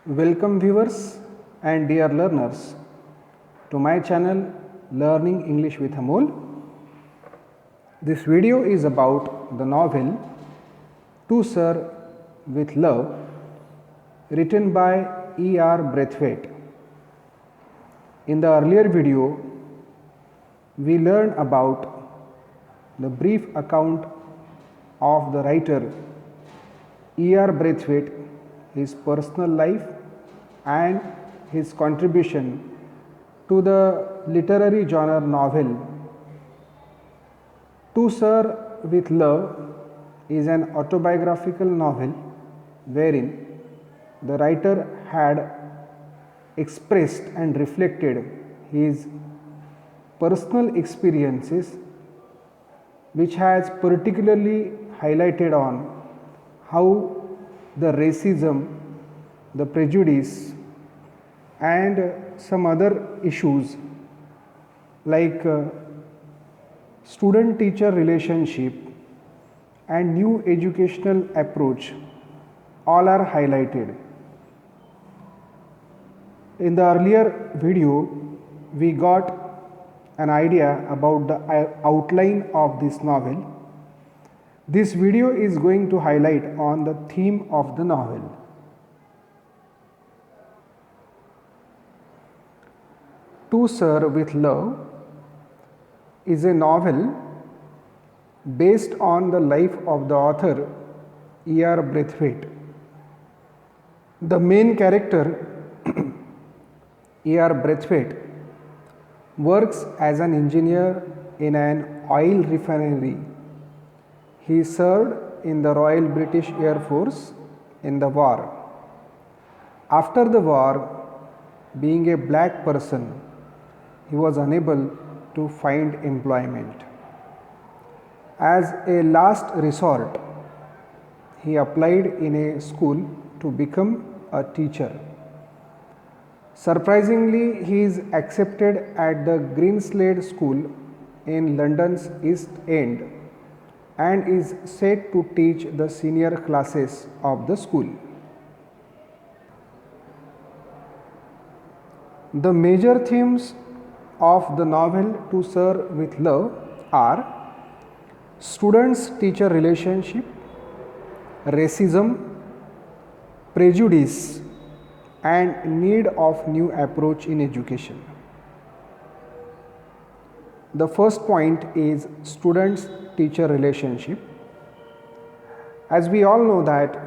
Welcome viewers and dear learners to my channel Learning English with Amol. This video is about the novel To Sir with Love written by E.R. Braithwaite. In the earlier video, we learned about the brief account of the writer E.R. Braithwaite, his personal life and his contribution to the literary genre novel. To Sir with Love is an autobiographical novel wherein the writer had expressed and reflected his personal experiences, which has particularly highlighted on how the racism, the prejudice and some other issues like student-teacher relationship and new educational approach all are highlighted. In the earlier video, we got an idea about the outline of this novel. This video is going to highlight on the theme of the novel. To Sir with Love is a novel based on the life of the author E.R. Braithwaite. The main character E.R. Braithwaite works as an engineer in an oil refinery. He served in the Royal British Air Force in the war. After the war, being a black person, he was unable to find employment. As a last resort, he applied in a school to become a teacher. Surprisingly, he is accepted at the Greenslade School in London's East End and is set to teach the senior classes of the school. The major themes of the novel To Sir with Love are students-teacher relationship, racism, prejudice and need of new approach in education. The first point is students-teacher relationship. As we all know that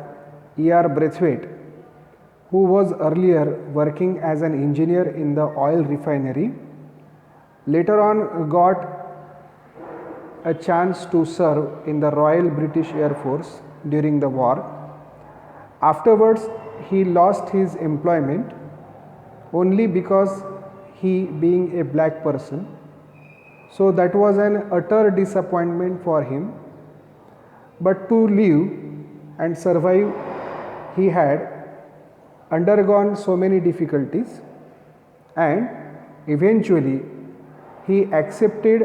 E.R. Braithwaite, who was earlier working as an engineer in the oil refinery, later on got a chance to serve in the Royal British Air Force during the war. Afterwards, he lost his employment only because he being a black person. So that was an utter disappointment for him. But to live and survive, he had undergone so many difficulties and eventually he accepted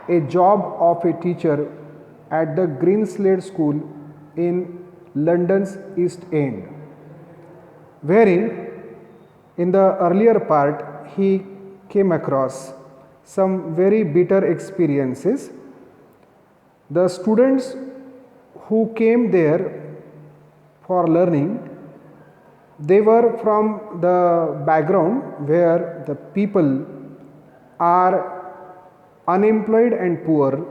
a job of a teacher at the Greenslade School in London's East End, wherein in the earlier part he came across some very bitter experiences. The students who came there for learning, they were from the background where the people are unemployed and poor.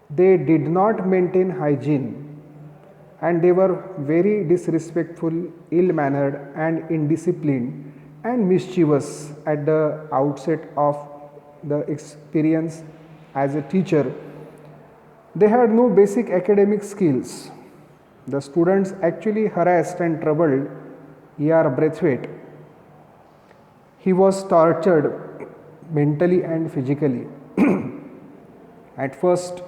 They did not maintain hygiene and they were very disrespectful, ill-mannered and indisciplined and mischievous at the outset of the experience as a teacher. They had no basic academic skills. The students actually harassed and troubled E.R. Braithwaite. He was tortured mentally and physically. At first,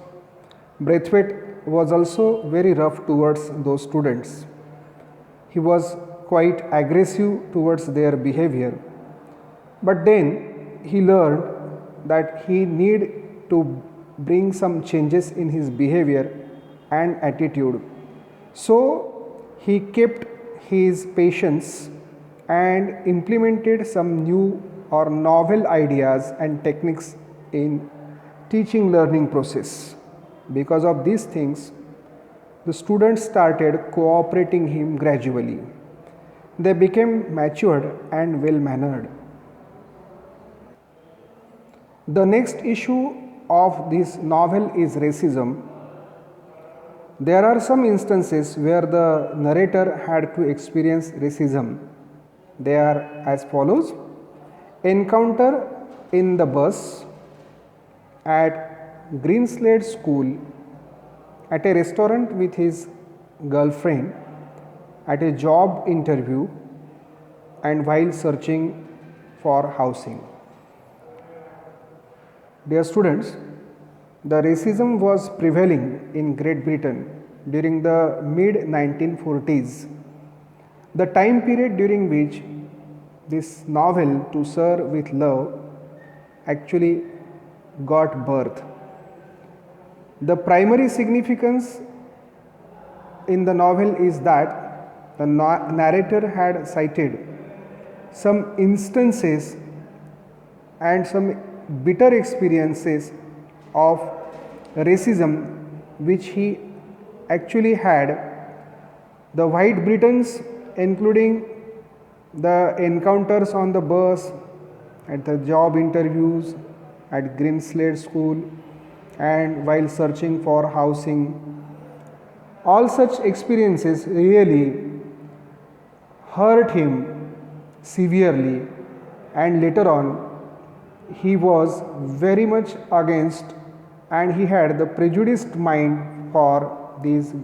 Braithwaite was also very rough towards those students. He was quite aggressive towards their behavior. But then he learned that he need to bring some changes in his behavior and attitude. So he kept his patience and implemented some new or novel ideas and techniques in teaching learning process. Because of these things, the students started cooperating him gradually. They became matured and well mannered. The next issue of this novel is racism. There are some instances where the narrator had to experience racism. They are as follows: encounter in the bus, at Greenslade School, at a restaurant with his girlfriend, at a job interview, and while searching for housing. Dear students, the racism was prevailing in Great Britain during the mid 1940s, the time period during which this novel To Sir with Love actually got birth. The primary significance in the novel is that the narrator had cited some instances and some bitter experiences of racism which he actually had. The white Britons, including the encounters on the bus, at the job interviews, at Greenslade School, and while searching for housing, all such experiences really hurt him severely, and later on he was very much against, and he had the prejudiced mind for these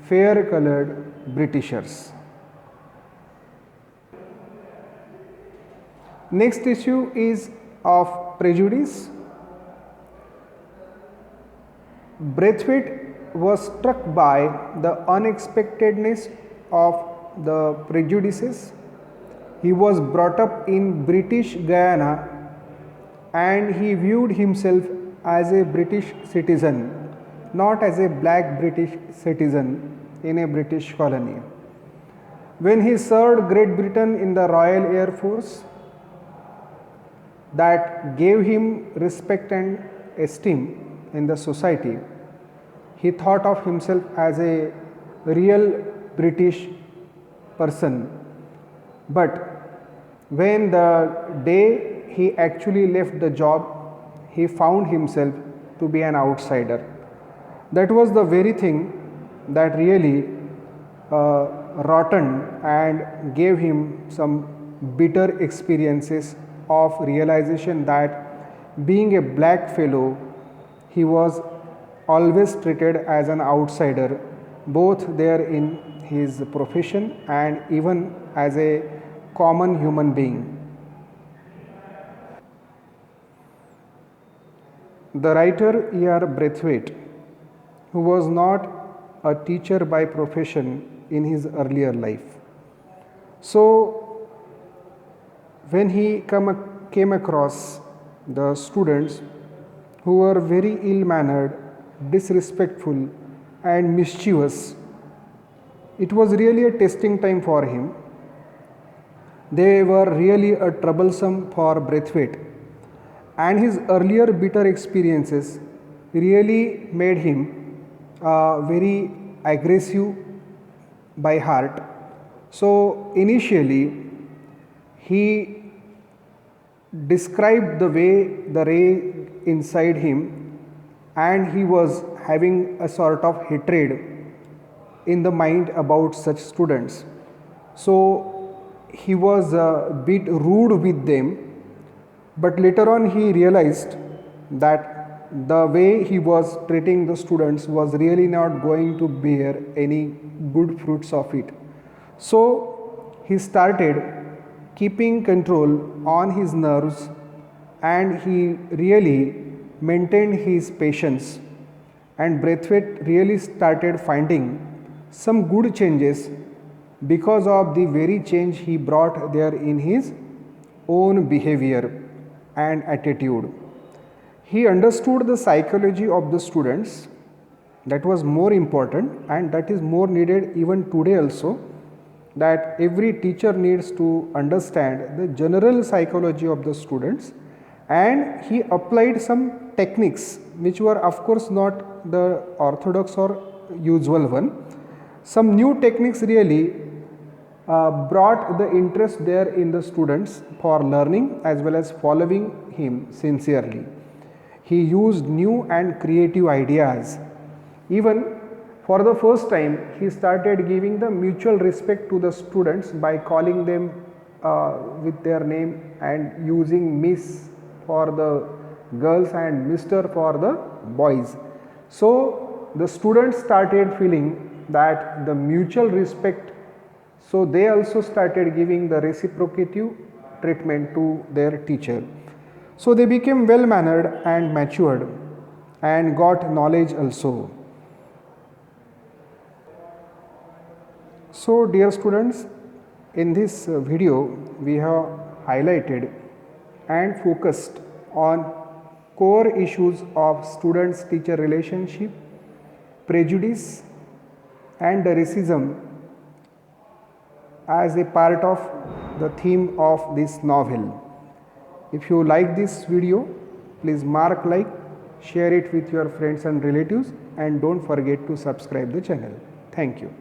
fair colored Britishers. Next issue is of prejudice. Braithwaite was struck by the unexpectedness of the prejudices. He was brought up in British Guyana and he viewed himself as a British citizen, not as a black British citizen in a British colony. When he served Great Britain in the Royal Air Force, that gave him respect and esteem in the society. He thought of himself as a real British person. But when the day he actually left the job, he found himself to be an outsider. That was the very thing that really rotten and gave him some bitter experiences of realization that being a black fellow, he was always treated as an outsider, both there in his profession and even as a common human being. The writer E.R. Braithwaite, who was not a teacher by profession in his earlier life. So, when he came across the students who were very ill-mannered, disrespectful and mischievous, it was really a testing time for him. They were really a troublesome for Braithwaite, and his earlier bitter experiences really made him very aggressive by heart. So initially he described the ray inside him, and he was having a sort of hatred in the mind about such students. So he was a bit rude with them, but later on he realized that the way he was treating the students was really not going to bear any good fruits of it. So he started keeping control on his nerves, and he really maintained his patience, and Braithwaite really started finding some good changes because of the very change he brought there in his own behavior and attitude. He understood the psychology of the students. That was more important, and that is more needed even today also, that every teacher needs to understand the general psychology of the students, and he applied some techniques which were of course not the orthodox or usual one. Some new techniques really brought the interest there in the students for learning as well as following him sincerely. He used new and creative ideas. Even for the first time, he started giving the mutual respect to the students by calling them with their name and using Miss for the girls and Mr. for the boys. So the students started feeling that the mutual respect, so they also started giving the reciprocative treatment to their teacher. So they became well mannered and matured and got knowledge also. So dear students, in this video we have highlighted and focused on core issues of students teacher relationship, prejudice and racism as a part of the theme of this novel. If you like this video, please mark like, share it with your friends and relatives, and don't forget to subscribe the channel. Thank you.